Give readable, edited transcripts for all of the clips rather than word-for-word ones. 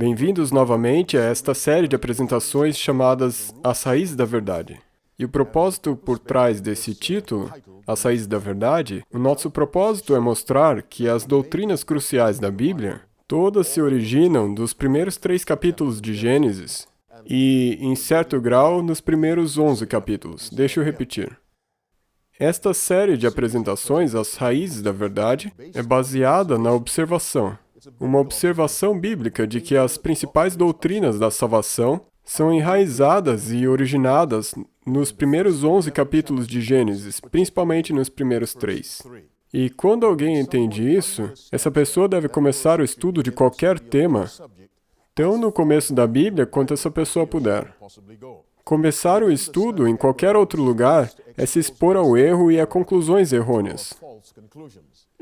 Bem-vindos novamente a esta série de apresentações chamadas As Raízes da Verdade. E o propósito por trás desse título, As Raízes da Verdade, o nosso propósito é mostrar que as doutrinas cruciais da Bíblia, todas se originam dos primeiros 3 capítulos de Gênesis e, em certo grau, nos primeiros 11 capítulos. Deixa eu repetir. Esta série de apresentações, As Raízes da Verdade, é baseada na observação. Uma observação bíblica de que as principais doutrinas da salvação são enraizadas e originadas nos primeiros 11 capítulos de Gênesis, principalmente nos primeiros 3. E quando alguém entende isso, essa pessoa deve começar o estudo de qualquer tema, tão no começo da Bíblia quanto essa pessoa puder. Começar o estudo em qualquer outro lugar é se expor ao erro e a conclusões errôneas.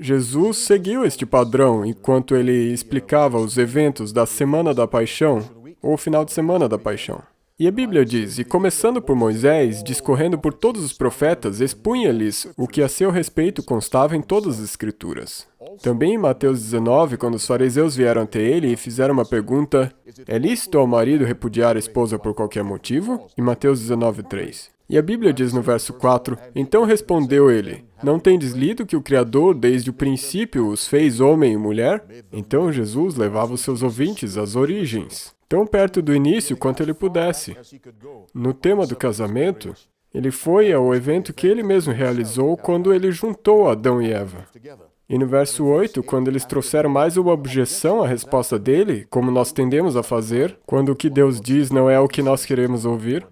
Jesus seguiu este padrão enquanto ele explicava os eventos da Semana da Paixão, ou final de semana da Paixão. E a Bíblia diz, e começando por Moisés, discorrendo por todos os profetas, expunha-lhes o que a seu respeito constava em todas as Escrituras. Também em Mateus 19, quando os fariseus vieram até ele e fizeram uma pergunta, é lícito ao marido repudiar a esposa por qualquer motivo? Em Mateus 19, 3. E a Bíblia diz no verso 4, então respondeu ele, não tendes lido que o Criador desde o princípio os fez homem e mulher? Então Jesus levava os seus ouvintes às origens, tão perto do início quanto ele pudesse. No tema do casamento, ele foi ao evento que ele mesmo realizou quando ele juntou Adão e Eva. E no verso 8, quando eles trouxeram mais uma objeção à resposta dele, como nós tendemos a fazer, quando o que Deus diz não é o que nós queremos ouvir,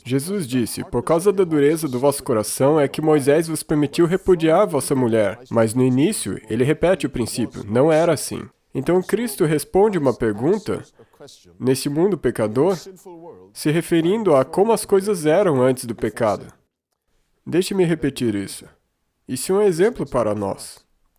Jesus disse, por causa da dureza do vosso coração é que Moisés vos permitiu repudiar vossa mulher, mas no início ele repete o princípio, não era assim. Então Cristo responde uma pergunta, nesse mundo pecador, se referindo a como as coisas eram antes do pecado. Deixe-me repetir isso. Isso é um exemplo para nós.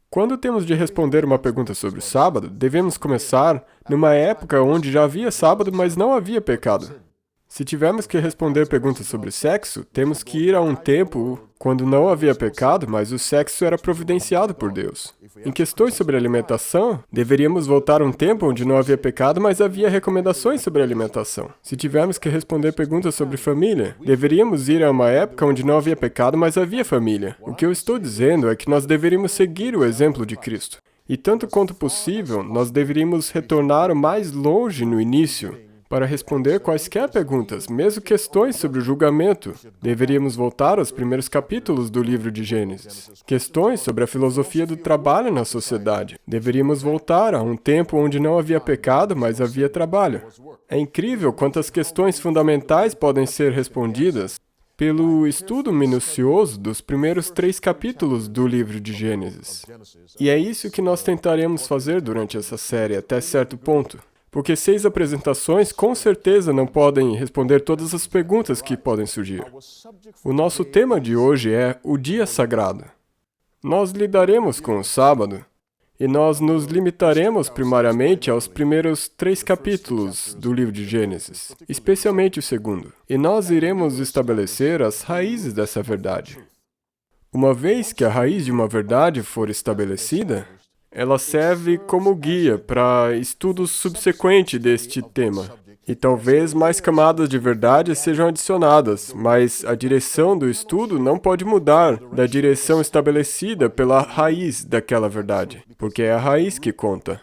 Quando temos de responder uma pergunta sobre o sábado, devemos começar numa época onde já havia sábado, mas não havia pecado. Se tivermos que responder perguntas sobre sexo, temos que ir a um tempo quando não havia pecado, mas o sexo era providenciado por Deus. Em questões sobre alimentação, deveríamos voltar a um tempo onde não havia pecado, mas havia recomendações sobre alimentação. Se tivermos que responder perguntas sobre família, deveríamos ir a uma época onde não havia pecado, mas havia família. O que eu estou dizendo é que nós deveríamos seguir o exemplo de Cristo. E tanto quanto possível, nós deveríamos retornar o mais longe no início, para responder quaisquer perguntas, mesmo questões sobre o julgamento. Deveríamos voltar aos primeiros capítulos do livro de Gênesis. Questões sobre a filosofia do trabalho na sociedade. Deveríamos voltar a um tempo onde não havia pecado, mas havia trabalho. É incrível quantas questões fundamentais podem ser respondidas pelo estudo minucioso dos primeiros 3 capítulos do livro de Gênesis. E é isso que nós tentaremos fazer durante essa série, até certo ponto. Porque 6 apresentações com certeza não podem responder todas as perguntas que podem surgir. O nosso tema de hoje é o dia sagrado. Nós lidaremos com o sábado e nós nos limitaremos primariamente aos primeiros 3 capítulos do livro de Gênesis, especialmente o segundo. E nós iremos estabelecer as raízes dessa verdade. Uma vez que a raiz de uma verdade for estabelecida, ela serve como guia para estudos subsequentes deste tema. E talvez mais camadas de verdade sejam adicionadas, mas a direção do estudo não pode mudar da direção estabelecida pela raiz daquela verdade, porque é a raiz que conta.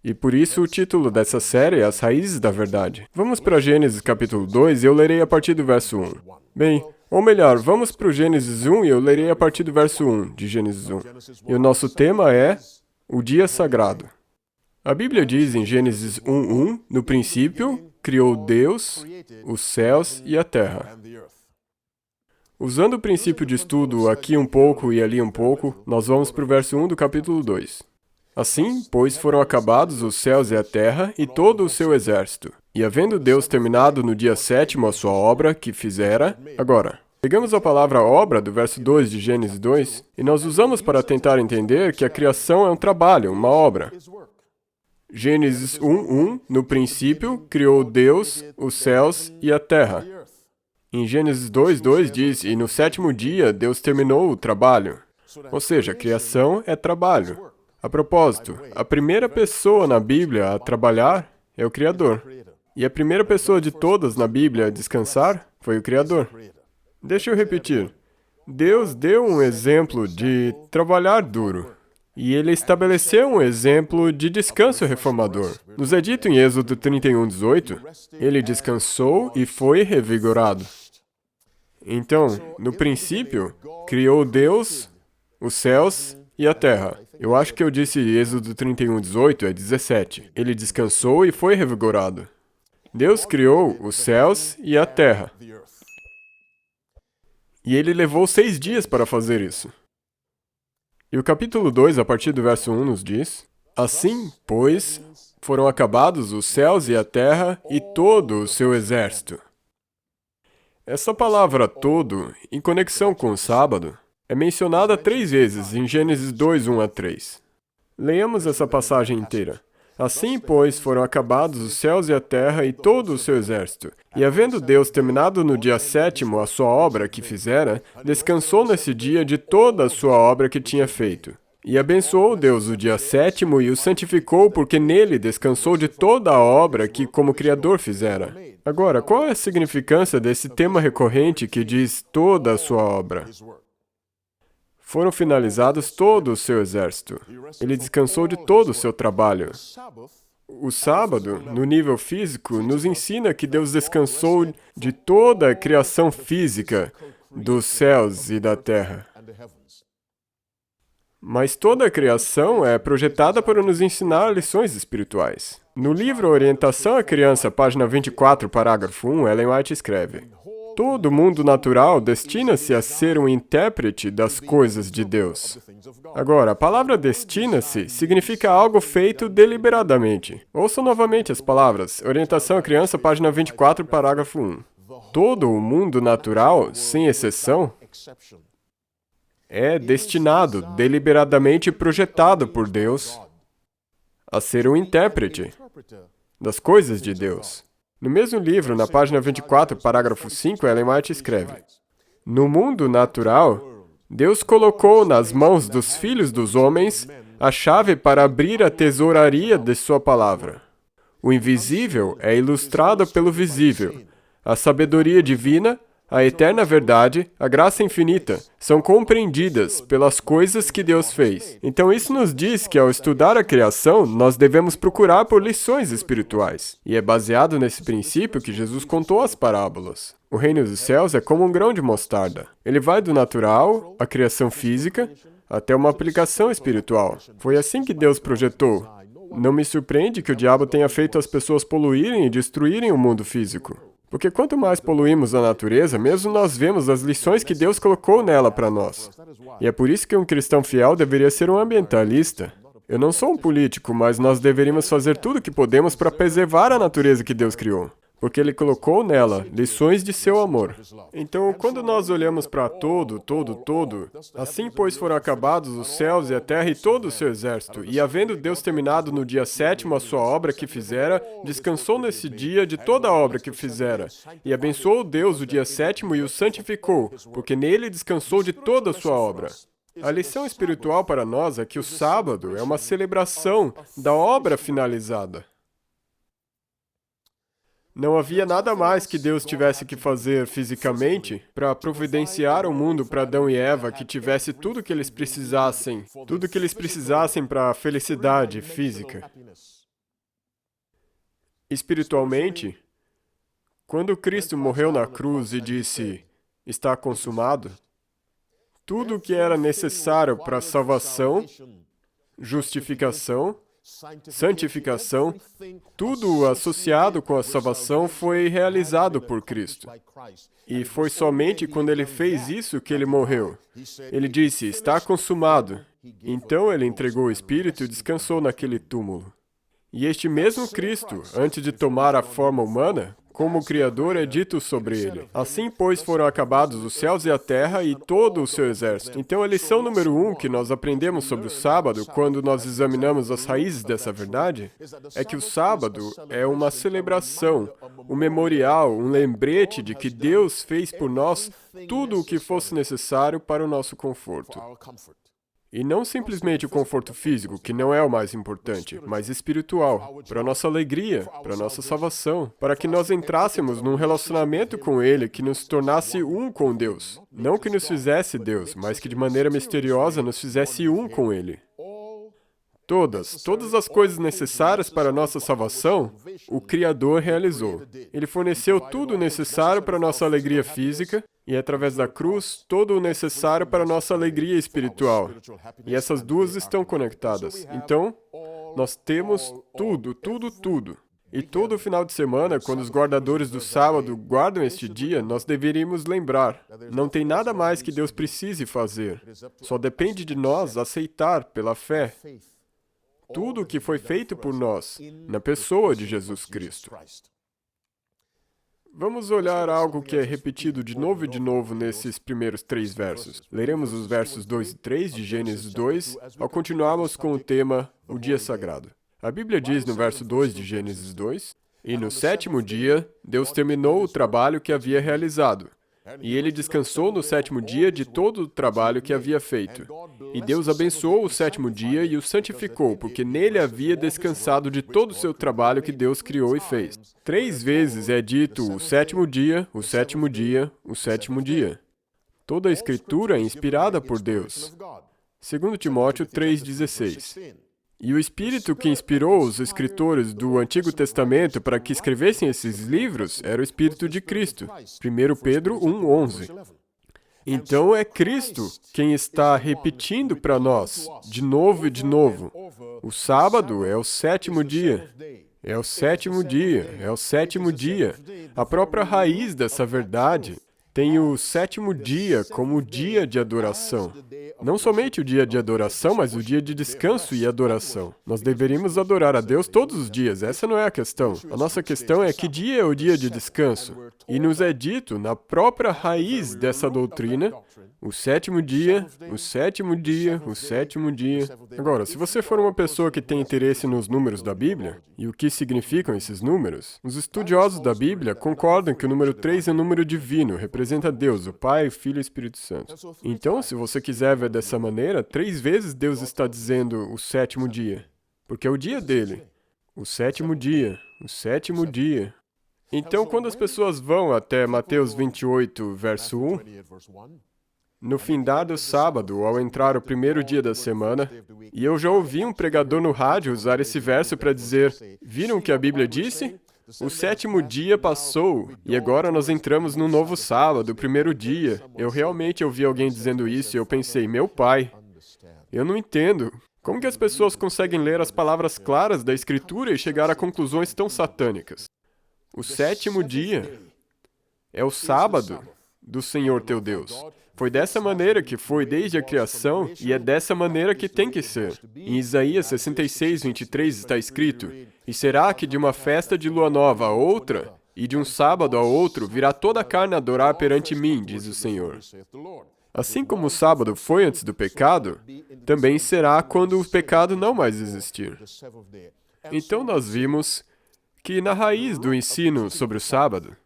E por isso o título dessa série é As Raízes da Verdade. Vamos para Gênesis capítulo 2 e eu lerei a partir do verso 1. Bem, ou melhor, vamos para o Gênesis 1 e eu lerei a partir do verso 1 de Gênesis 1. E o nosso tema é o dia sagrado. A Bíblia diz em Gênesis 1:1, no princípio, criou Deus os céus e a terra. Usando o princípio de estudo aqui um pouco e ali um pouco, nós vamos para o verso 1 do capítulo 2. Assim, pois, foram acabados os céus e a terra e todo o seu exército. E havendo Deus terminado no dia 7º a sua obra que fizera, agora, pegamos a palavra obra do verso 2 de Gênesis 2 e nós usamos para tentar entender que a criação é um trabalho, uma obra. Gênesis 1:1, no princípio, criou Deus os céus e a terra. Em Gênesis 2:2 diz, e no 7º dia Deus terminou o trabalho. Ou seja, a criação é trabalho. A A propósito, a primeira pessoa na Bíblia a trabalhar é o Criador. E a primeira pessoa de todas na Bíblia a descansar foi o Criador. Deixa eu repetir. Deus deu um exemplo de trabalhar duro. E ele estabeleceu um exemplo de descanso reformador. Nos é dito em Êxodo 31:18, ele descansou e foi revigorado. Então, no princípio, criou Deus os céus e a terra. Eu acho que eu disse Êxodo 31:18, é 17. Ele descansou e foi revigorado. Deus criou os céus e a terra. E ele levou 6 dias para fazer isso. E o capítulo 2, a partir do verso 1, nos diz: Assim, pois, foram acabados os céus e a terra e todo o seu exército. Essa palavra todo, em conexão com o sábado, é mencionada 3 vezes em Gênesis 2, 1 a 3. Leiamos essa passagem inteira. Assim, pois, foram acabados os céus e a terra e todo o seu exército. E havendo Deus terminado no dia 7º a sua obra que fizera, descansou nesse dia de toda a sua obra que tinha feito. E abençoou Deus o dia 7º e o santificou, porque nele descansou de toda a obra que como Criador fizera. Agora, qual é a significância desse tema recorrente que diz toda a sua obra? Foram finalizados todo o seu exército. Ele descansou de todo o seu trabalho. O sábado, no nível físico, nos ensina que Deus descansou de toda a criação física dos céus e da terra. Mas toda a criação é projetada para nos ensinar lições espirituais. No livro Orientação à Criança, página 24, parágrafo 1, Ellen White escreve: Todo mundo natural destina-se a ser um intérprete das coisas de Deus. Agora, a palavra destina-se significa algo feito deliberadamente. Ouçam novamente as palavras. Orientação à Criança, página 24, parágrafo 1. Todo o mundo natural, sem exceção, é destinado, deliberadamente projetado por Deus, a ser um intérprete das coisas de Deus. No mesmo livro, na página 24, parágrafo 5, Ellen White escreve: No mundo natural, Deus colocou nas mãos dos filhos dos homens a chave para abrir a tesouraria de sua palavra. O invisível é ilustrado pelo visível. A sabedoria divina, a eterna verdade, a graça infinita, são compreendidas pelas coisas que Deus fez. Então isso nos diz que ao estudar a criação, nós devemos procurar por lições espirituais. E é baseado nesse princípio que Jesus contou as parábolas. O reino dos céus é como um grão de mostarda. Ele vai do natural, a criação física, até uma aplicação espiritual. Foi assim que Deus projetou. Não me surpreende que o diabo tenha feito as pessoas poluírem e destruírem o mundo físico. Porque quanto mais poluímos a natureza, mesmo nós vemos as lições que Deus colocou nela para nós. E é por isso que um cristão fiel deveria ser um ambientalista. Eu não sou um político, mas nós deveríamos fazer tudo o que podemos para preservar a natureza que Deus criou. Porque Ele colocou nela lições de seu amor. Então, quando nós olhamos para todo, assim pois foram acabados os céus e a terra e todo o seu exército, e havendo Deus terminado no dia 7º a sua obra que fizera, descansou nesse dia de toda a obra que fizera, e abençoou Deus o dia 7º e o santificou, porque nele descansou de toda a sua obra. A lição espiritual para nós é que o sábado é uma celebração da obra finalizada. Não havia nada mais que Deus tivesse que fazer fisicamente para providenciar um mundo para Adão e Eva que tivesse tudo que eles precisassem para a felicidade física. Espiritualmente, quando Cristo morreu na cruz e disse, está consumado, tudo o que era necessário para salvação, justificação, santificação, tudo associado com a salvação foi realizado por Cristo. E foi somente quando ele fez isso que ele morreu. Ele disse, está consumado. Então ele entregou o Espírito e descansou naquele túmulo. E este mesmo Cristo, antes de tomar a forma humana, como Criador é dito sobre ele. Assim, pois, foram acabados os céus e a terra e todo o seu exército. Então, a lição número 1 que nós aprendemos sobre o sábado, quando nós examinamos as raízes dessa verdade, é que o sábado é uma celebração, um memorial, um lembrete de que Deus fez por nós tudo o que fosse necessário para o nosso conforto. E não simplesmente o conforto físico, que não é o mais importante, mas espiritual, para nossa alegria, para nossa salvação, para que nós entrássemos num relacionamento com Ele que nos tornasse um com Deus. Não que nos fizesse Deus, mas que de maneira misteriosa nos fizesse um com Ele. Todas as coisas necessárias para a nossa salvação, o Criador realizou. Ele forneceu tudo o necessário para a nossa alegria física e, através da cruz, todo o necessário para a nossa alegria espiritual. E essas duas estão conectadas. Então, nós temos tudo. E todo final de semana, quando os guardadores do sábado guardam este dia, nós deveríamos lembrar. Não tem nada mais que Deus precise fazer. Só depende de nós aceitar pela fé tudo o que foi feito por nós, na pessoa de Jesus Cristo. Vamos olhar algo que é repetido de novo e de novo nesses primeiros 3 versos. Leremos os versos 2 e 3 de Gênesis 2, ao continuarmos com o tema, o dia sagrado. A Bíblia diz no verso 2 de Gênesis 2, "E no 7º dia, Deus terminou o trabalho que havia realizado. E ele descansou no 7º dia de todo o trabalho que havia feito. E Deus abençoou o 7º dia e o santificou, porque nele havia descansado de todo o seu trabalho que Deus criou e fez." 3 vezes é dito o 7º dia, o 7º dia, o 7º dia. Toda a Escritura é inspirada por Deus. 2 Timóteo 3,16. E o Espírito que inspirou os escritores do Antigo Testamento para que escrevessem esses livros era o Espírito de Cristo. 1 Pedro 1,11. Então é Cristo quem está repetindo para nós, de novo e de novo. O sábado é o 7º dia. É o 7º dia. É o 7º dia. A própria raiz dessa verdade tem o 7º dia como o dia de adoração. Não somente o dia de adoração, mas o dia de descanso e adoração. Nós deveríamos adorar a Deus todos os dias, essa não é a questão. A nossa questão é que dia é o dia de descanso. E nos é dito, na própria raiz dessa doutrina, o 7º dia, o 7º dia, o 7º dia. Agora, se você for uma pessoa que tem interesse nos números da Bíblia, e o que significam esses números, os estudiosos da Bíblia concordam que o número 3 é um número divino, representa Deus, o Pai, o Filho e o Espírito Santo. Então, se você quiser ver dessa maneira, 3 vezes Deus está dizendo o 7º dia, porque é o dia dele. O 7º dia, o 7º dia. Então, quando as pessoas vão até Mateus 28, verso 1, no findar do sábado, ao entrar o primeiro dia da semana, e eu já ouvi um pregador no rádio usar esse verso para dizer, viram o que a Bíblia disse? O 7º dia passou, e agora nós entramos no novo sábado, o primeiro dia. Eu realmente ouvi alguém dizendo isso e eu pensei, meu pai, eu não entendo. Como que as pessoas conseguem ler as palavras claras da Escritura e chegar a conclusões tão satânicas? O 7º dia é o sábado do Senhor teu Deus. Foi dessa maneira que foi desde a criação e é dessa maneira que tem que ser. Em Isaías 66, 23 está escrito, "E será que de uma festa de lua nova a outra, e de um sábado a outro, virá toda a carne adorar perante mim, diz o Senhor." Assim como o sábado foi antes do pecado, também será quando o pecado não mais existir. Então nós vimos que na raiz do ensino sobre o sábado,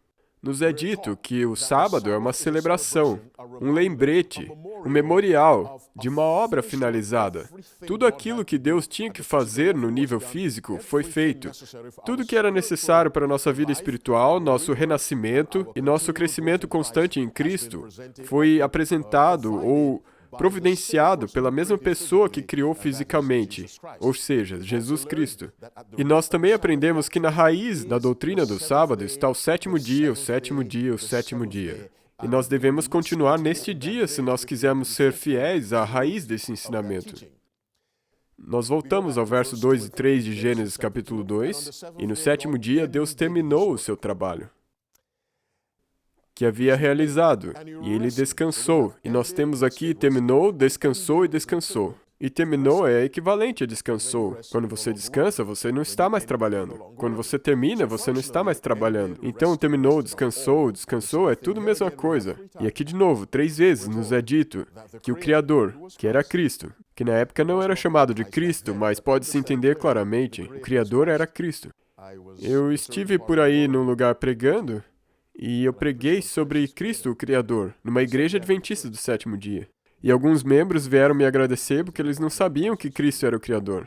nos é dito que o sábado é uma celebração, um lembrete, um memorial de uma obra finalizada. Tudo aquilo que Deus tinha que fazer no nível físico foi feito. Tudo que era necessário para a nossa vida espiritual, nosso renascimento e nosso crescimento constante em Cristo foi apresentado ou providenciado pela mesma pessoa que criou fisicamente, ou seja, Jesus Cristo. E nós também aprendemos que na raiz da doutrina do sábado está o 7º dia, o 7º dia, o 7º dia. E nós devemos continuar neste dia se nós quisermos ser fiéis à raiz desse ensinamento. Nós voltamos ao verso 2 e 3 de Gênesis capítulo 2, e no 7º dia Deus terminou o seu trabalho que havia realizado, e ele descansou. E nós temos aqui terminou, descansou e descansou. E terminou é equivalente a descansou. Quando você descansa, você não está mais trabalhando. Quando você termina, você não está mais trabalhando. Então, terminou, descansou, é tudo a mesma coisa. E aqui de novo, 3 vezes nos é dito que o Criador, que era Cristo, que na época não era chamado de Cristo, mas pode-se entender claramente, o Criador era Cristo. Eu estive por aí num lugar pregando, e eu preguei sobre Cristo, o Criador, numa igreja adventista do 7º dia. E alguns membros vieram me agradecer porque eles não sabiam que Cristo era o Criador.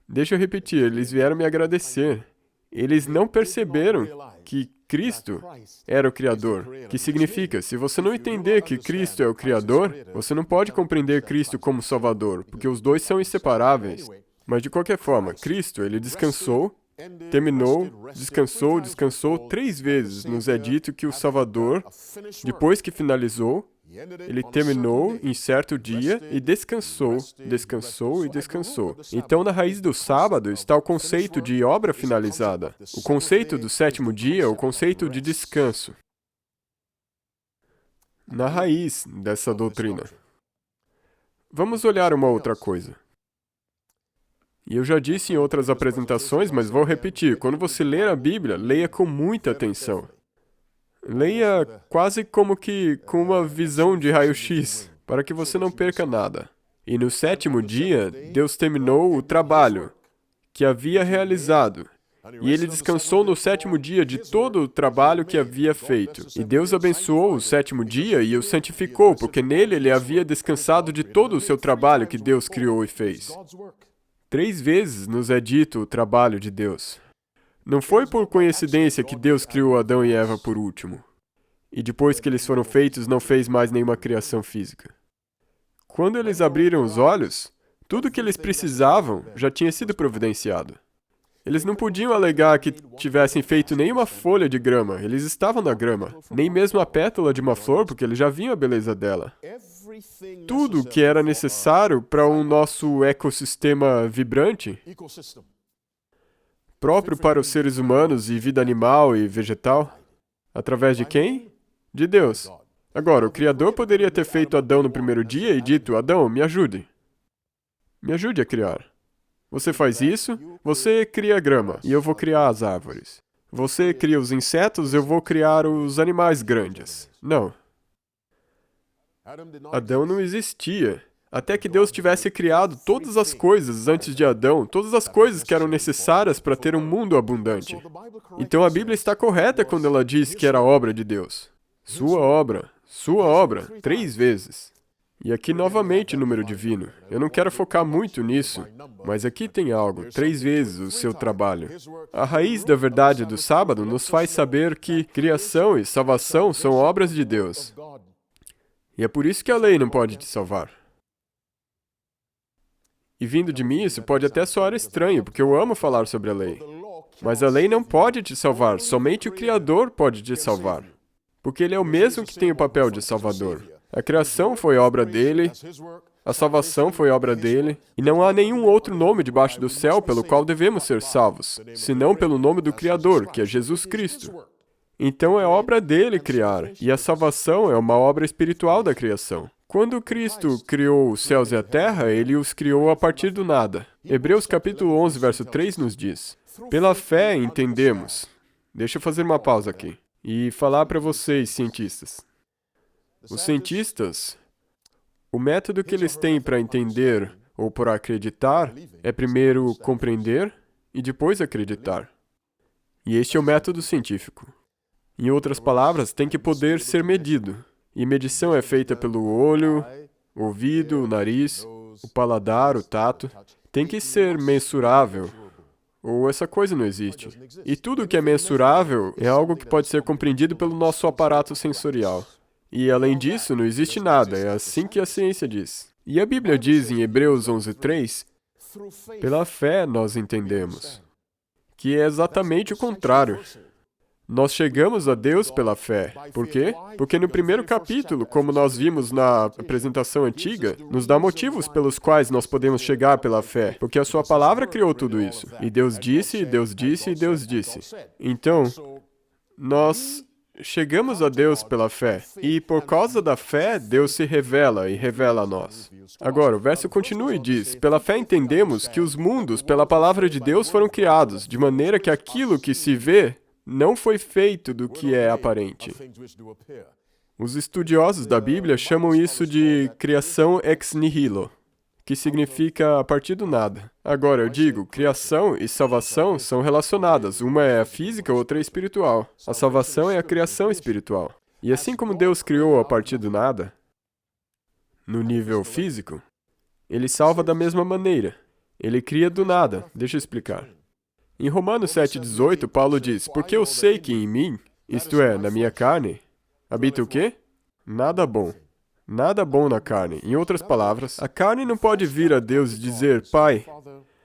Deixa eu repetir, eles vieram me agradecer. Eles não perceberam que Cristo era o Criador. Que significa, se você não entender que Cristo é o Criador, você não pode compreender Cristo como Salvador, porque os dois são inseparáveis. Mas de qualquer forma, Cristo, ele descansou, terminou, descansou 3 vezes. Nos é dito que o Salvador, depois que finalizou, ele terminou em certo dia e descansou. Então, na raiz do sábado está o conceito de obra finalizada. O conceito do 7º dia, o conceito de descanso. Na raiz dessa doutrina. Vamos olhar uma outra coisa. E eu já disse em outras apresentações, mas vou repetir. Quando você ler a Bíblia, leia com muita atenção. Leia quase como que com uma visão de raio-x, para que você não perca nada. E no 7º dia, Deus terminou o trabalho que havia realizado. E ele descansou no 7º dia de todo o trabalho que havia feito. E Deus abençoou o 7º dia e o santificou, porque nele ele havia descansado de todo o seu trabalho que Deus criou e fez. 3 vezes nos é dito o trabalho de Deus. Não foi por coincidência que Deus criou Adão e Eva por último. E depois que eles foram feitos, não fez mais nenhuma criação física. Quando eles abriram os olhos, tudo que eles precisavam já tinha sido providenciado. Eles não podiam alegar que tivessem feito nenhuma folha de grama. Eles estavam na grama. Nem mesmo a pétala de uma flor, porque eles já viam a beleza dela. Tudo o que era necessário para o nosso ecossistema vibrante, próprio para os seres humanos e vida animal e vegetal, através de quem? De Deus. Agora, o Criador poderia ter feito Adão no primeiro dia e dito, Adão, me ajude. Me ajude a criar. Você faz isso, você cria a grama, e eu vou criar as árvores. Você cria os insetos, eu vou criar os animais grandes. Não. Adão não existia. Até que Deus tivesse criado todas as coisas antes de Adão, todas as coisas que eram necessárias para ter um mundo abundante. Então a Bíblia está correta quando ela diz que era obra de Deus. Sua obra, 3 vezes. E aqui novamente número divino. Eu não quero focar muito nisso, mas aqui tem algo, 3 vezes o seu trabalho. A raiz da verdade do sábado nos faz saber que criação e salvação são obras de Deus. E é por isso que a lei não pode te salvar. E vindo de mim, isso pode até soar estranho, porque eu amo falar sobre a lei. Mas a lei não pode te salvar, somente o Criador pode te salvar. Porque Ele é o mesmo que tem o papel de Salvador. A criação foi obra dele, a salvação foi obra dele, e não há nenhum outro nome debaixo do céu pelo qual devemos ser salvos, senão pelo nome do Criador, que é Jesus Cristo. Então é obra dele criar, e a salvação é uma obra espiritual da criação. Quando Cristo criou os céus e a terra, Ele os criou a partir do nada. Hebreus capítulo 11, verso 3 nos diz, pela fé entendemos. Deixa eu fazer uma pausa aqui e falar para vocês, cientistas. Os cientistas, o método que eles têm para entender ou para acreditar é primeiro compreender e depois acreditar. E este é o método científico. Em outras palavras, tem que poder ser medido. E medição é feita pelo olho, o ouvido, o nariz, o paladar, o tato. Tem que ser mensurável, ou essa coisa não existe. E tudo que é mensurável é algo que pode ser compreendido pelo nosso aparato sensorial. E além disso, não existe nada, é assim que a ciência diz. E a Bíblia diz em Hebreus 11:3, pela fé nós entendemos, que é exatamente o contrário. Nós chegamos a Deus pela fé. Por quê? Porque no primeiro capítulo, como nós vimos na apresentação antiga, nos dá motivos pelos quais nós podemos chegar pela fé. Porque a sua palavra criou tudo isso. E Deus disse, e Deus disse, e Deus disse. Então, nós chegamos a Deus pela fé. E por causa da fé, Deus se revela e revela a nós. Agora, o verso continua e diz, pela fé entendemos que os mundos, pela palavra de Deus, foram criados, de maneira que aquilo que se vê não foi feito do que é aparente. Os estudiosos da Bíblia chamam isso de criação ex nihilo, que significa a partir do nada. Agora, eu digo, criação e salvação são relacionadas. Uma é a física, outra é a espiritual. A salvação é a criação espiritual. E assim como Deus criou a partir do nada, no nível físico, ele salva da mesma maneira. Ele cria do nada. Deixa eu explicar. Em Romanos 7,18, Paulo diz, porque eu sei que em mim, isto é, na minha carne, habita o quê? Nada bom. Nada bom na carne. Em outras palavras, a carne não pode vir a Deus e dizer, Pai,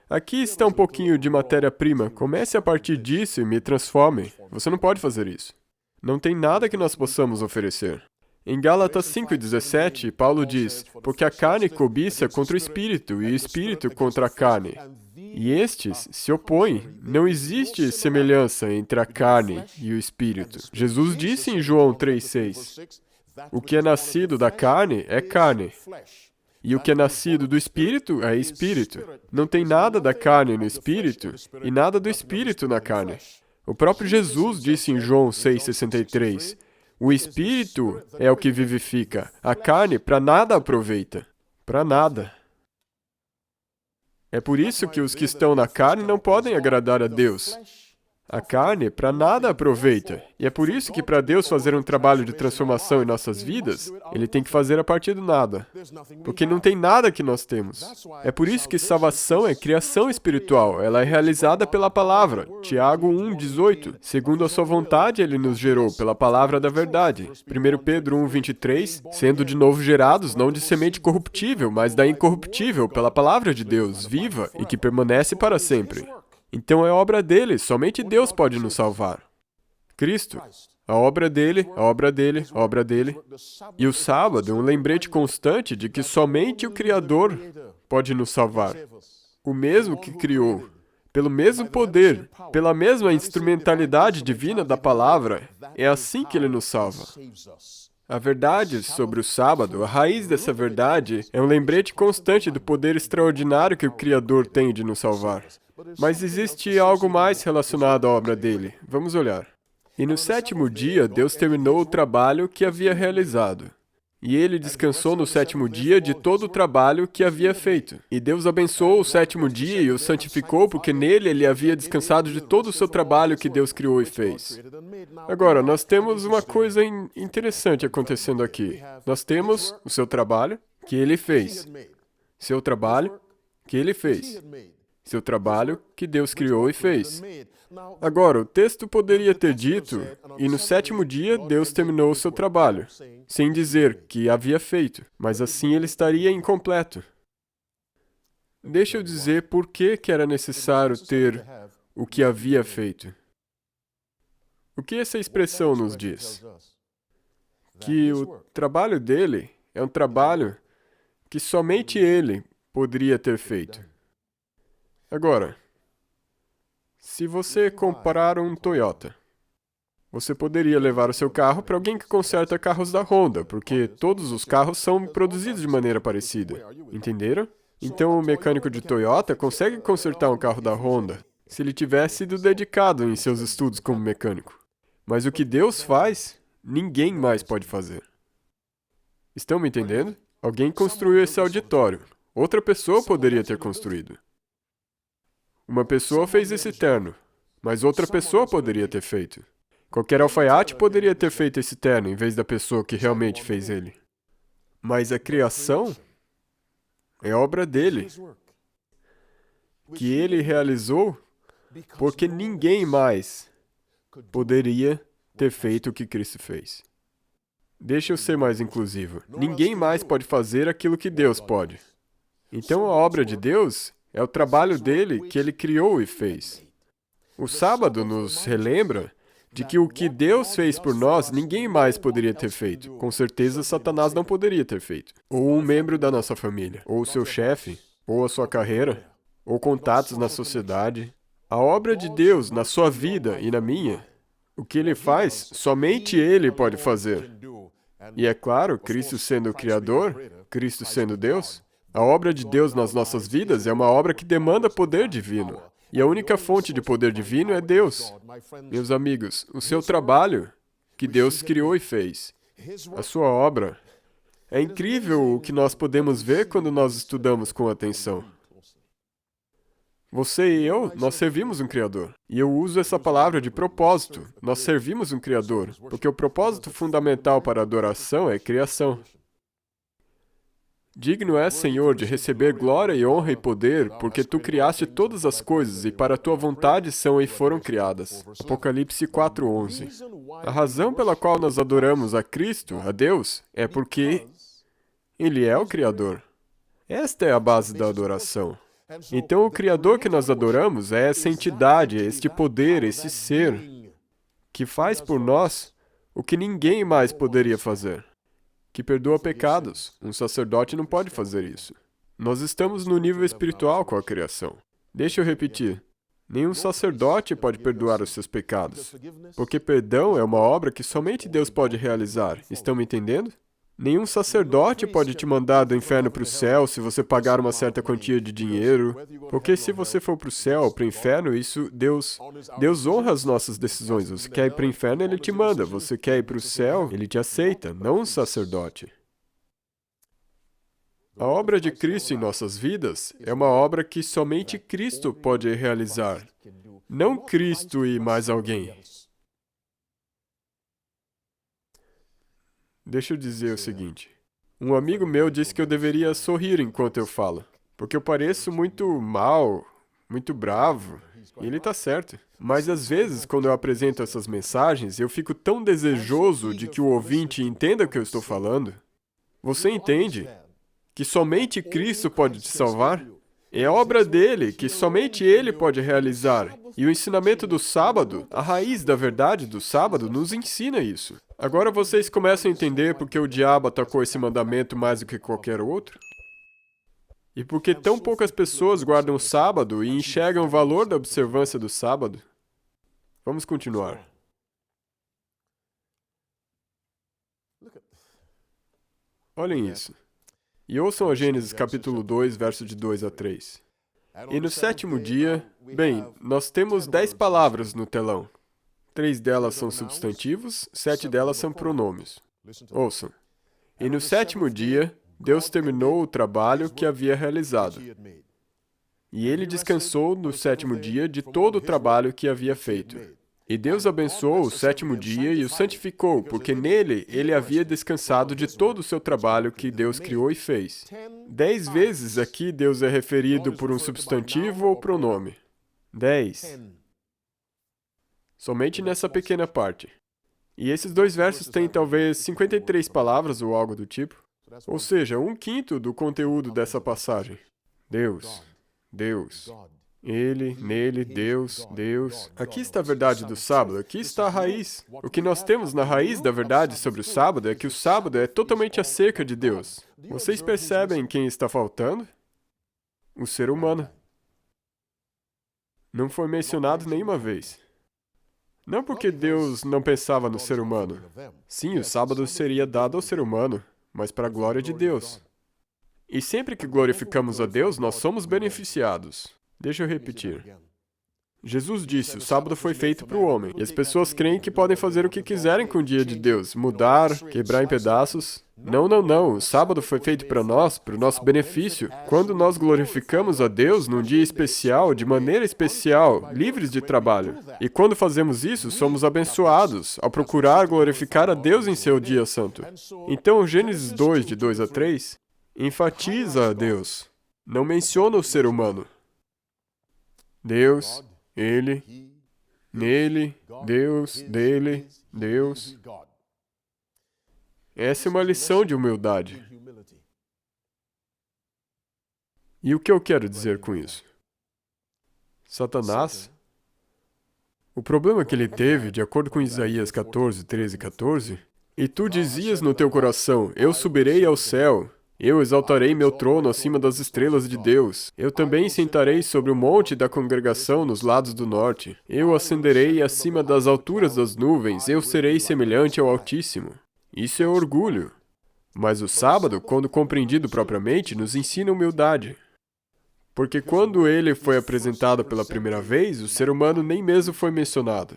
aqui está um pouquinho de matéria-prima, comece a partir disso e me transforme. Você não pode fazer isso. Não tem nada que nós possamos oferecer. Em Gálatas 5,17, Paulo diz, porque a carne cobiça contra o Espírito, e o Espírito contra a carne. E estes se opõem. Não existe semelhança entre a carne e o Espírito. Jesus disse em João 3,6, o que é nascido da carne é carne. E o que é nascido do Espírito é Espírito. Não tem nada da carne no Espírito e nada do Espírito na carne. O próprio Jesus disse em João 6,63, o Espírito é o que vivifica, a carne para nada aproveita. Para nada. É por isso que os que estão na carne não podem agradar a Deus. A carne para nada aproveita. E é por isso que para Deus fazer um trabalho de transformação em nossas vidas, Ele tem que fazer a partir do nada. Porque não tem nada que nós temos. É por isso que salvação é criação espiritual. Ela é realizada pela palavra. Tiago 1,18. Segundo a sua vontade, Ele nos gerou pela palavra da verdade. 1 Pedro 1,23. Sendo de novo gerados, não de semente corruptível, mas da incorruptível, pela palavra de Deus, viva e que permanece para sempre. Então é obra dele, somente Deus pode nos salvar. Cristo, a obra dele, a obra dele, a obra dele. E o sábado é um lembrete constante de que somente o Criador pode nos salvar. O mesmo que criou, pelo mesmo poder, pela mesma instrumentalidade divina da palavra, é assim que ele nos salva. A verdade sobre o sábado, a raiz dessa verdade, é um lembrete constante do poder extraordinário que o Criador tem de nos salvar. Mas existe algo mais relacionado à obra dele. Vamos olhar. E no sétimo dia, Deus terminou o trabalho que havia realizado. E ele descansou no sétimo dia de todo o trabalho que havia feito. E Deus abençoou o sétimo dia e o santificou, porque nele ele havia descansado de todo o seu trabalho que Deus criou e fez. Agora, nós temos uma coisa interessante acontecendo aqui. Nós temos o seu trabalho que ele fez. Seu trabalho que ele fez. Seu trabalho que Deus criou e fez. Agora, o texto poderia ter dito, e no sétimo dia Deus terminou o seu trabalho, sem dizer que havia feito, mas assim ele estaria incompleto. Deixa eu dizer por que era necessário ter o que havia feito. O que essa expressão nos diz? Que o trabalho dele é um trabalho que somente ele poderia ter feito. Agora, se você comprar um Toyota, você poderia levar o seu carro para alguém que conserta carros da Honda, porque todos os carros são produzidos de maneira parecida. Entenderam? Então, o mecânico de Toyota consegue consertar um carro da Honda se ele tivesse sido dedicado em seus estudos como mecânico. Mas o que Deus faz, ninguém mais pode fazer. Estão me entendendo? Alguém construiu esse auditório. Outra pessoa poderia ter construído. Uma pessoa fez esse terno, mas outra pessoa poderia ter feito. Qualquer alfaiate poderia ter feito esse terno em vez da pessoa que realmente fez ele. Mas a criação é obra dele, que ele realizou porque ninguém mais poderia ter feito o que Cristo fez. Deixa eu ser mais inclusivo. Ninguém mais pode fazer aquilo que Deus pode. Então a obra de Deus é o trabalho dele que ele criou e fez. O sábado nos relembra de que o que Deus fez por nós, ninguém mais poderia ter feito. Com certeza, Satanás não poderia ter feito. Ou um membro da nossa família, ou o seu chefe, ou a sua carreira, ou contatos na sociedade. A obra de Deus na sua vida e na minha, o que ele faz, somente ele pode fazer. E é claro, Cristo sendo o Criador, Cristo sendo Deus, a obra de Deus nas nossas vidas é uma obra que demanda poder divino. E a única fonte de poder divino é Deus. Meus amigos, o seu trabalho, que Deus criou e fez, a sua obra, é incrível o que nós podemos ver quando nós estudamos com atenção. Você e eu, nós servimos um Criador. E eu uso essa palavra de propósito. Nós servimos um Criador, porque o propósito fundamental para a adoração é criação. Digno és, Senhor, de receber glória e honra e poder, porque tu criaste todas as coisas e para a tua vontade são e foram criadas. Apocalipse 4:11. A razão pela qual nós adoramos a Cristo, a Deus, é porque Ele é o Criador. Esta é a base da adoração. Então, o Criador que nós adoramos é essa entidade, este poder, esse ser, que faz por nós o que ninguém mais poderia fazer, que perdoa pecados. Um sacerdote não pode fazer isso. Nós estamos no nível espiritual com a criação. Deixa eu repetir. Nenhum sacerdote pode perdoar os seus pecados, porque perdão é uma obra que somente Deus pode realizar. Estão me entendendo? Nenhum sacerdote pode te mandar do inferno para o céu se você pagar uma certa quantia de dinheiro, porque se você for para o céu ou para o inferno, Deus honra as nossas decisões. Você quer ir para o inferno, Ele te manda. Você quer ir para o céu, Ele te aceita, não um sacerdote. A obra de Cristo em nossas vidas é uma obra que somente Cristo pode realizar, não Cristo e mais alguém. Deixa eu dizer o seguinte. Um amigo meu disse que eu deveria sorrir enquanto eu falo, porque eu pareço muito mal, muito bravo, e ele está certo. Mas às vezes, quando eu apresento essas mensagens, eu fico tão desejoso de que o ouvinte entenda o que eu estou falando. Você entende que somente Cristo pode te salvar? É obra dele, que somente ele pode realizar. E o ensinamento do sábado, a raiz da verdade do sábado, nos ensina isso. Agora vocês começam a entender por que o diabo atacou esse mandamento mais do que qualquer outro? E por que tão poucas pessoas guardam o sábado e enxergam o valor da observância do sábado? Vamos continuar. Olhem isso. E ouçam a Gênesis capítulo 2, verso de 2 a 3. E no sétimo dia, bem, nós temos 10 palavras no telão. 3 delas são substantivos, 7 delas são pronomes. Ouçam. E no sétimo dia, Deus terminou o trabalho que havia realizado. E ele descansou no sétimo dia de todo o trabalho que havia feito. E Deus abençoou o sétimo dia e o santificou, porque nele ele havia descansado de todo o seu trabalho que Deus criou e fez. 10 vezes aqui Deus é referido por um substantivo ou pronome. 10. Somente nessa pequena parte. E esses 2 versos têm talvez 53 palavras ou algo do tipo. Ou seja, 1/5 do conteúdo dessa passagem. Deus, Deus. Ele, nele, Deus, Deus. Aqui está a verdade do sábado, aqui está a raiz. O que nós temos na raiz da verdade sobre o sábado é que o sábado é totalmente acerca de Deus. Vocês percebem quem está faltando? O ser humano. Não foi mencionado nenhuma vez. Não porque Deus não pensava no ser humano. Sim, o sábado seria dado ao ser humano, mas para a glória de Deus. E sempre que glorificamos a Deus, nós somos beneficiados. Deixa eu repetir. Jesus disse, o sábado foi feito para o homem, e as pessoas creem que podem fazer o que quiserem com o dia de Deus, mudar, quebrar em pedaços. Não, não, não, o sábado foi feito para nós, para o nosso benefício. Quando nós glorificamos a Deus num dia especial, de maneira especial, livres de trabalho. E quando fazemos isso, somos abençoados, ao procurar glorificar a Deus em seu dia santo. Então, Gênesis 2, de 2 a 3, enfatiza a Deus, não menciona o ser humano. Deus, Ele, nele, Deus, dele, Deus. Essa é uma lição de humildade. E o que eu quero dizer com isso? Satanás, o problema que ele teve, de acordo com Isaías 14, 13 e 14, e tu dizias no teu coração, eu subirei ao céu, eu exaltarei meu trono acima das estrelas de Deus. Eu também sentarei sobre o monte da congregação nos lados do norte. Eu ascenderei acima das alturas das nuvens. Eu serei semelhante ao Altíssimo. Isso é orgulho. Mas o sábado, quando compreendido propriamente, nos ensina humildade. Porque quando ele foi apresentado pela primeira vez, o ser humano nem mesmo foi mencionado.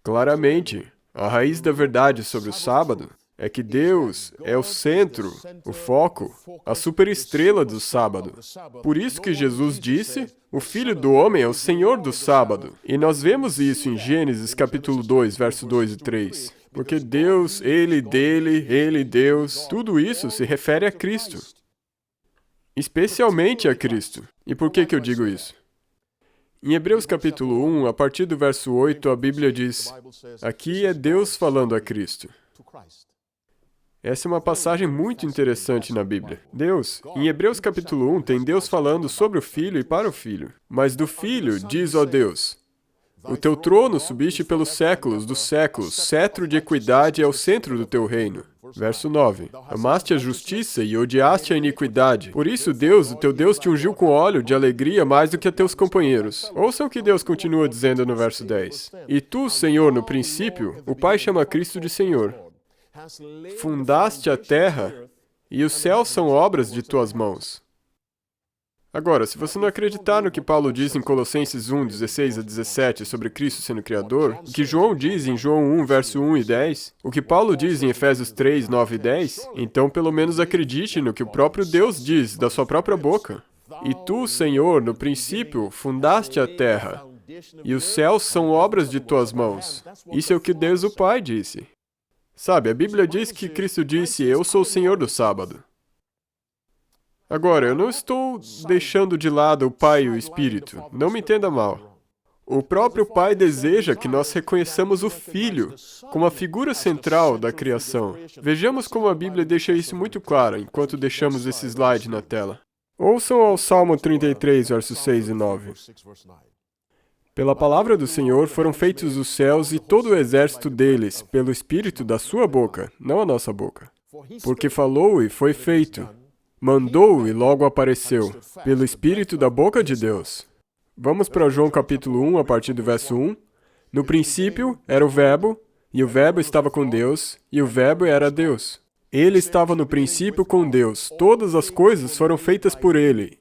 Claramente, a raiz da verdade sobre o sábado é que Deus é o centro, o foco, a superestrela do sábado. Por isso que Jesus disse, o Filho do Homem é o Senhor do sábado. E nós vemos isso em Gênesis capítulo 2, verso 2 e 3. Porque Deus, Ele, dele, Ele, Deus, tudo isso se refere a Cristo. Especialmente a Cristo. E por que eu digo isso? Em Hebreus capítulo 1, a partir do verso 8, a Bíblia diz, aqui é Deus falando a Cristo. Essa é uma passagem muito interessante na Bíblia. Deus, em Hebreus capítulo 1, tem Deus falando sobre o Filho e para o Filho. Mas do Filho, diz, ó Deus, o teu trono subiste pelos séculos dos séculos, cetro de equidade é o centro do teu reino. Verso 9. Amaste a justiça e odiaste a iniquidade. Por isso, Deus, o teu Deus, te ungiu com óleo de alegria mais do que a teus companheiros. Ouçam o que Deus continua dizendo no verso 10. E tu, Senhor, no princípio, o Pai chama Cristo de Senhor. Fundaste a terra, e os céus são obras de tuas mãos. Agora, se você não acreditar no que Paulo diz em Colossenses 1, 16 a 17 sobre Cristo sendo Criador, o que João diz em João 1, verso 1 e 10, o que Paulo diz em Efésios 3, 9 e 10, então pelo menos acredite no que o próprio Deus diz da sua própria boca. E tu, Senhor, no princípio, fundaste a terra, e os céus são obras de tuas mãos. Isso é o que Deus o Pai disse. Sabe, a Bíblia diz que Cristo disse, eu sou o Senhor do sábado. Agora, eu não estou deixando de lado o Pai e o Espírito. Não me entenda mal. O próprio Pai deseja que nós reconheçamos o Filho como a figura central da criação. Vejamos como a Bíblia deixa isso muito claro, enquanto deixamos esse slide na tela. Ouçam ao Salmo 33, versos 6 e 9. Pela palavra do Senhor foram feitos os céus e todo o exército deles, pelo Espírito da sua boca, não a nossa boca. Porque falou e foi feito. Mandou e logo apareceu, pelo Espírito da boca de Deus. Vamos para João capítulo 1, a partir do verso 1. No princípio era o Verbo, e o Verbo estava com Deus, e o Verbo era Deus. Ele estava no princípio com Deus. Todas as coisas foram feitas por ele.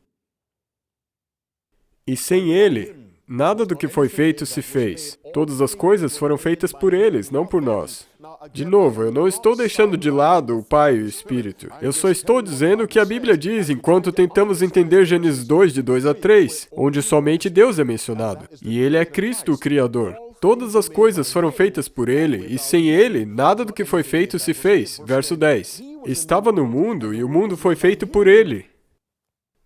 E sem ele, nada do que foi feito se fez. Todas as coisas foram feitas por eles, não por nós. De novo, eu não estou deixando de lado o Pai e o Espírito. Eu só estou dizendo o que a Bíblia diz enquanto tentamos entender Gênesis 2, de 2 a 3, onde somente Deus é mencionado. E Ele é Cristo, o Criador. Todas as coisas foram feitas por Ele, e sem Ele, nada do que foi feito se fez. Verso 10. Estava no mundo, e o mundo foi feito por Ele.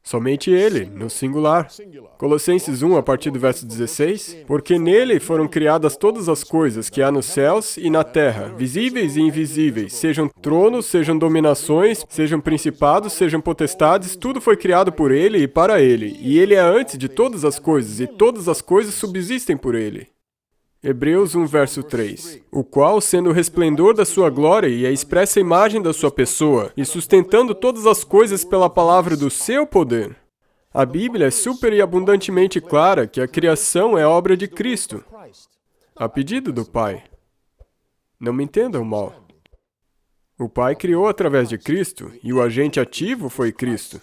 Somente Ele, no singular. Colossenses 1, a partir do verso 16. Porque nele foram criadas todas as coisas que há nos céus e na terra, visíveis e invisíveis, sejam tronos, sejam dominações, sejam principados, sejam potestades, tudo foi criado por Ele e para Ele. E Ele é antes de todas as coisas, e todas as coisas subsistem por Ele. Hebreus 1, verso 3. O qual, sendo o resplendor da sua glória e a expressa imagem da sua pessoa, e sustentando todas as coisas pela palavra do seu poder. A Bíblia é super e abundantemente clara que a criação é obra de Cristo, a pedido do Pai. Não me entendam mal. O Pai criou através de Cristo, e o agente ativo foi Cristo.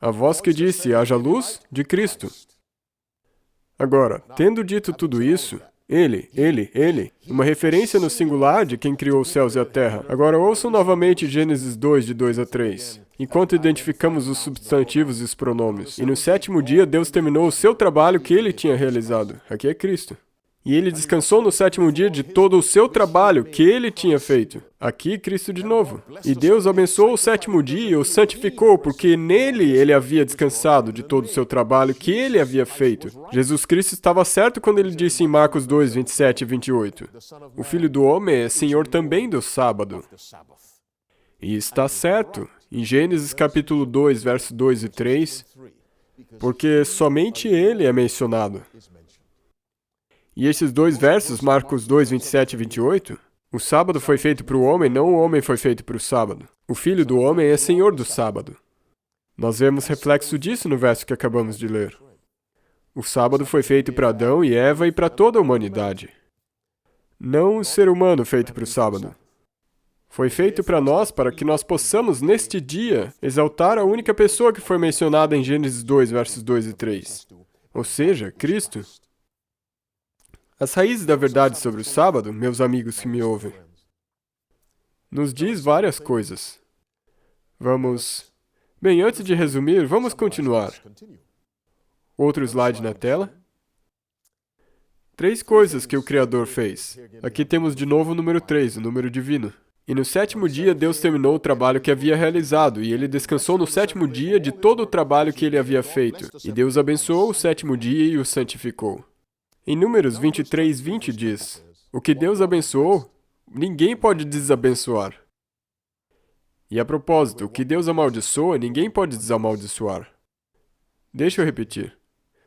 A voz que disse, haja luz, de Cristo. Agora, tendo dito tudo isso, Ele, uma referência no singular de quem criou os céus e a terra. Agora ouçam novamente Gênesis 2, de 2 a 3. Enquanto identificamos os substantivos e os pronomes. E no sétimo dia, Deus terminou o seu trabalho que Ele tinha realizado. Aqui é Cristo. E Ele descansou no sétimo dia de todo o seu trabalho que Ele tinha feito. Aqui, Cristo de novo. E Deus abençoou o sétimo dia e o santificou, porque nele Ele havia descansado de todo o seu trabalho que Ele havia feito. Jesus Cristo estava certo quando Ele disse em Marcos 2, 27 e 28. O Filho do Homem é Senhor também do sábado. E está certo, em Gênesis capítulo 2, versos 2 e 3, porque somente Ele é mencionado. E esses dois versos, Marcos 2, 27 e 28, o sábado foi feito para o homem, não o homem foi feito para o sábado. O Filho do Homem é Senhor do sábado. Nós vemos reflexo disso no verso que acabamos de ler. O sábado foi feito para Adão e Eva e para toda a humanidade. Não o ser humano feito para o sábado. Foi feito para nós, para que nós possamos, neste dia, exaltar a única pessoa que foi mencionada em Gênesis 2, versos 2 e 3. Ou seja, Cristo. As raízes da verdade sobre o sábado, meus amigos que me ouvem. nos diz várias coisas. Bem, antes de resumir, vamos continuar. Outro slide na tela. 3 coisas que o Criador fez. Aqui temos de novo o número 3, o número divino. E no 7º dia, Deus terminou o trabalho que havia realizado, e ele descansou no 7º dia de todo o trabalho que ele havia feito. E Deus abençoou o 7º dia e o santificou. Em Números 23:20 diz: o que Deus abençoou, ninguém pode desabençoar. E a propósito, o que Deus amaldiçoa, ninguém pode desamaldiçoar. Deixa eu repetir.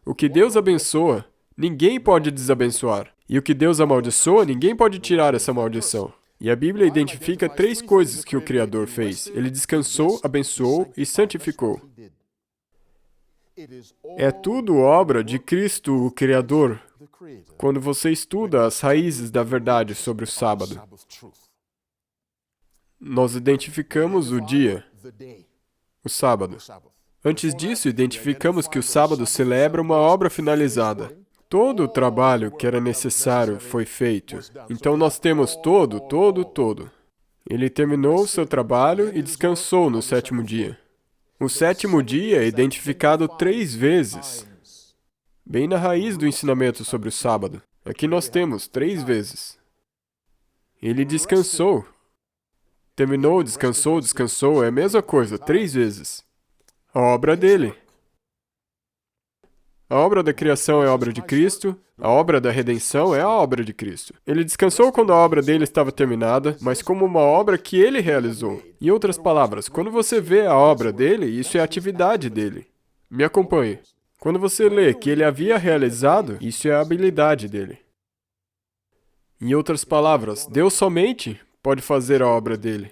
O que Deus abençoa, ninguém pode desabençoar. E o que Deus amaldiçoa, ninguém pode tirar essa maldição. E a Bíblia identifica 3 coisas que o Criador fez. Ele descansou, abençoou e santificou. É tudo obra de Cristo, o Criador, quando você estuda as raízes da verdade sobre o sábado. Nós identificamos o dia, o sábado. Antes disso, identificamos que o sábado celebra uma obra finalizada. Todo o trabalho que era necessário foi feito. Então nós temos todo. Ele terminou o seu trabalho e descansou no 7º dia. O 7º dia é identificado 3 vezes, bem na raiz do ensinamento sobre o sábado. Aqui nós temos 3 vezes. Ele descansou. Terminou, descansou, é a mesma coisa, 3 vezes. A obra dele. A obra da criação é a obra de Cristo, a obra da redenção é a obra de Cristo. Ele descansou quando a obra dele estava terminada, mas como uma obra que ele realizou. Em outras palavras, quando você vê a obra dele, isso é a atividade dele. Me acompanhe. Quando você lê que ele havia realizado, isso é a habilidade dele. Em outras palavras, Deus somente pode fazer a obra dele.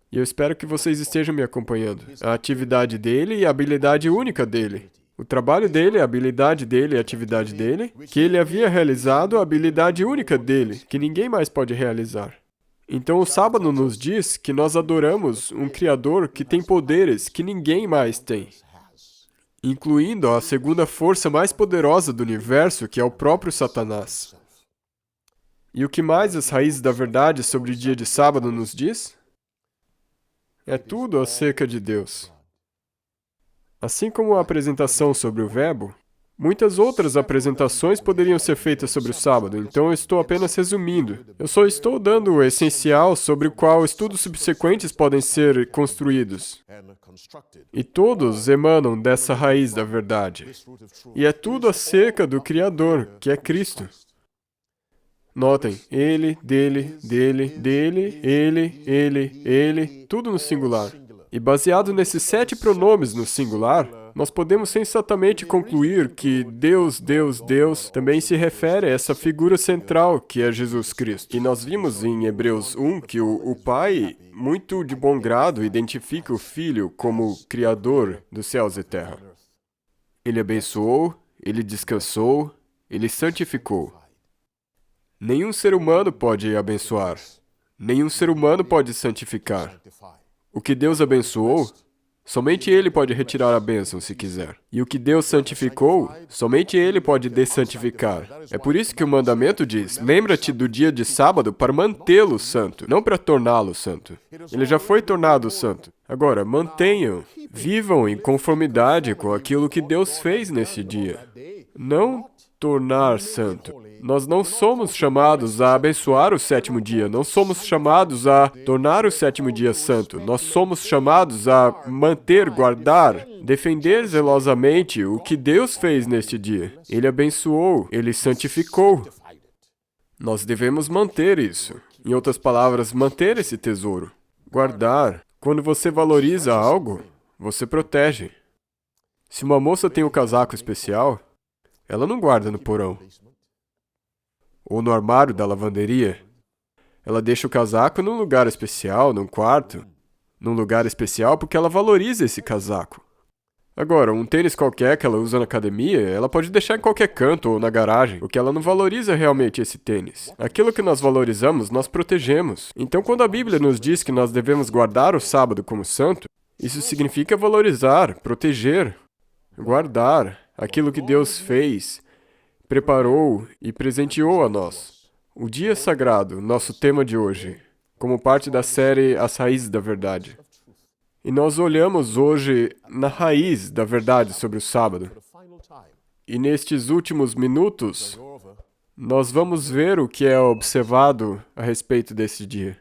E eu espero que vocês estejam me acompanhando. A atividade dele e a habilidade única dele. O trabalho dele, a habilidade dele e a atividade dele, que ele havia realizado, a habilidade única dele, que ninguém mais pode realizar. Então o sábado nos diz que nós adoramos um Criador que tem poderes que ninguém mais tem, incluindo a segunda força mais poderosa do universo, que é o próprio Satanás. E o que mais as raízes da verdade sobre o dia de sábado nos diz? É tudo acerca de Deus. Assim como a apresentação sobre o verbo, muitas outras apresentações poderiam ser feitas sobre o sábado, então eu estou apenas resumindo. Eu só estou dando o essencial sobre o qual estudos subsequentes podem ser construídos. E todos emanam dessa raiz da verdade. E é tudo acerca do Criador, que é Cristo. Notem, ele, dele, ele, tudo no singular. E baseado nesses 7 pronomes no singular, nós podemos sensatamente concluir que Deus também se refere a essa figura central que é Jesus Cristo. E nós vimos em Hebreus 1 que o Pai, muito de bom grado, identifica o Filho como Criador dos céus e terra. Ele abençoou, ele descansou, ele santificou. Nenhum ser humano pode abençoar. Nenhum ser humano pode santificar. O que Deus abençoou, somente Ele pode retirar a bênção se quiser. E o que Deus santificou, somente Ele pode dessantificar. É por isso que o mandamento diz, lembra-te do dia de sábado para mantê-lo santo, não para torná-lo santo. Ele já foi tornado santo. Agora, mantenham, vivam em conformidade com aquilo que Deus fez nesse dia. Não tornar santo. Nós não somos chamados a abençoar o 7º dia, não somos chamados a tornar o 7º dia santo. Nós somos chamados a manter, guardar, defender zelosamente o que Deus fez neste dia. Ele abençoou, Ele santificou. Nós devemos manter isso. Em outras palavras, manter esse tesouro. Guardar. Quando você valoriza algo, você protege. Se uma moça tem um casaco especial, ela não guarda no porão ou no armário da lavanderia. Ela deixa o casaco num lugar especial, num quarto, num lugar especial porque ela valoriza esse casaco. Agora, um tênis qualquer que ela usa na academia, ela pode deixar em qualquer canto ou na garagem, porque ela não valoriza realmente esse tênis. Aquilo que nós valorizamos, nós protegemos. Então, quando a Bíblia nos diz que nós devemos guardar o sábado como santo, isso significa valorizar, proteger, guardar aquilo que Deus fez, preparou e presenteou a nós. O dia sagrado, nosso tema de hoje. como parte da série As Raízes da Verdade. E nós olhamos hoje na raiz da verdade sobre o sábado. E nestes últimos minutos, nós vamos ver o que é observado a respeito desse dia.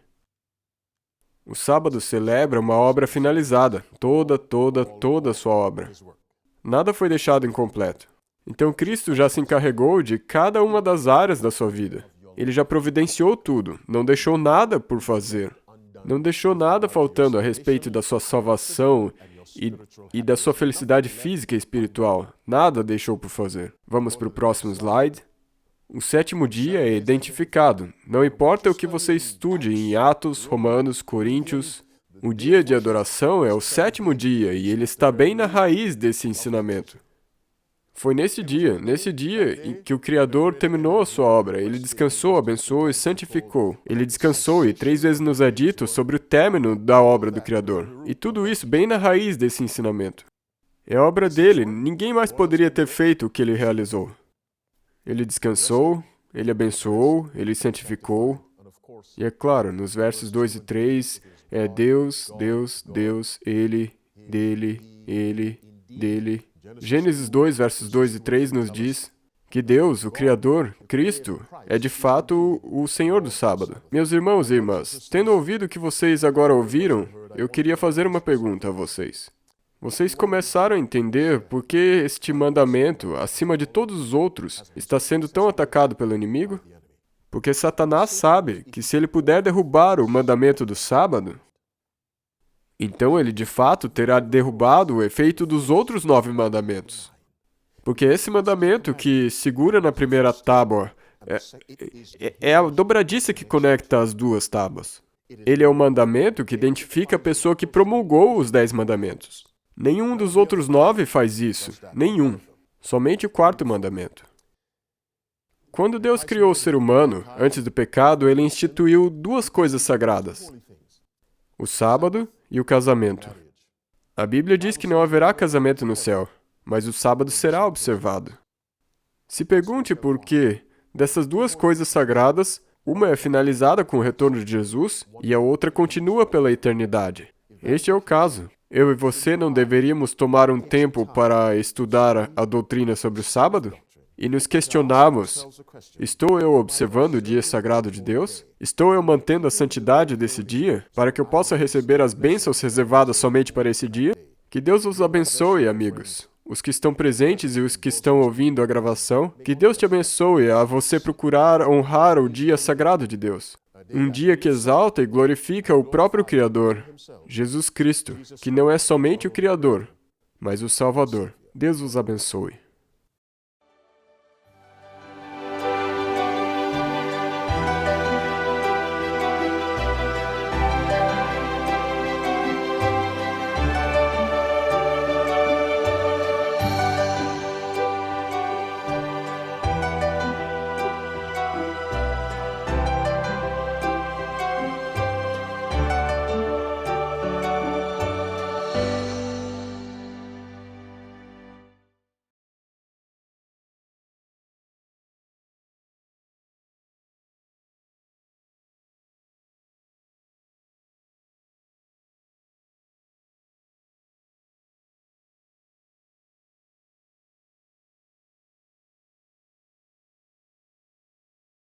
O sábado celebra uma obra finalizada, toda a sua obra. Nada foi deixado incompleto. Então Cristo já se encarregou de cada uma das áreas da sua vida. Ele já providenciou tudo, não deixou nada por fazer. Não deixou nada faltando a respeito da sua salvação e da sua felicidade física e espiritual. Nada deixou por fazer. Vamos para o próximo slide. O sétimo dia é identificado. Não importa o que você estude em Atos, Romanos, Coríntios, o dia de adoração é o sétimo dia e ele está bem na raiz desse ensinamento. Foi nesse dia em que o Criador terminou a sua obra. Ele descansou, abençoou e santificou. Ele descansou e 3 vezes nos é dito sobre o término da obra do Criador. E tudo isso bem na raiz desse ensinamento. É obra dele, ninguém mais poderia ter feito o que ele realizou. Ele descansou, ele abençoou, ele santificou. E é claro, nos versos 2 e 3, é Deus, Deus, Deus, Ele, dele, Ele, dele. Gênesis 2, versos 2 e 3 nos diz que Deus, o Criador, Cristo, é de fato o Senhor do sábado. Meus irmãos e irmãs, tendo ouvido o que vocês agora ouviram, eu queria fazer uma pergunta a vocês. Vocês começaram a entender por que este mandamento, acima de todos os outros, está sendo tão atacado pelo inimigo? Porque Satanás sabe que se ele puder derrubar o mandamento do sábado, então ele de fato terá derrubado o efeito dos outros 9 mandamentos. Porque esse mandamento que segura na primeira tábua é a dobradiça que conecta as 2 tábuas. Ele é o mandamento que identifica a pessoa que promulgou os 10 mandamentos. Nenhum dos outros 9 faz isso. Nenhum. Somente o 4º mandamento. Quando Deus criou o ser humano, antes do pecado, ele instituiu 2 coisas sagradas: o sábado e o casamento. A Bíblia diz que não haverá casamento no céu, mas o sábado será observado. Se pergunte por que, dessas 2 coisas sagradas, uma é finalizada com o retorno de Jesus e a outra continua pela eternidade. Este é o caso. Eu e você não deveríamos tomar um tempo para estudar a doutrina sobre o sábado? E nos questionarmos, estou eu observando o dia sagrado de Deus? Estou eu mantendo a santidade desse dia, para que eu possa receber as bênçãos reservadas somente para esse dia? Que Deus os abençoe, amigos. Os que estão presentes e os que estão ouvindo a gravação, que Deus te abençoe a você procurar honrar o dia sagrado de Deus. Um dia que exalta e glorifica o próprio Criador, Jesus Cristo, que não é somente o Criador, mas o Salvador. Deus os abençoe.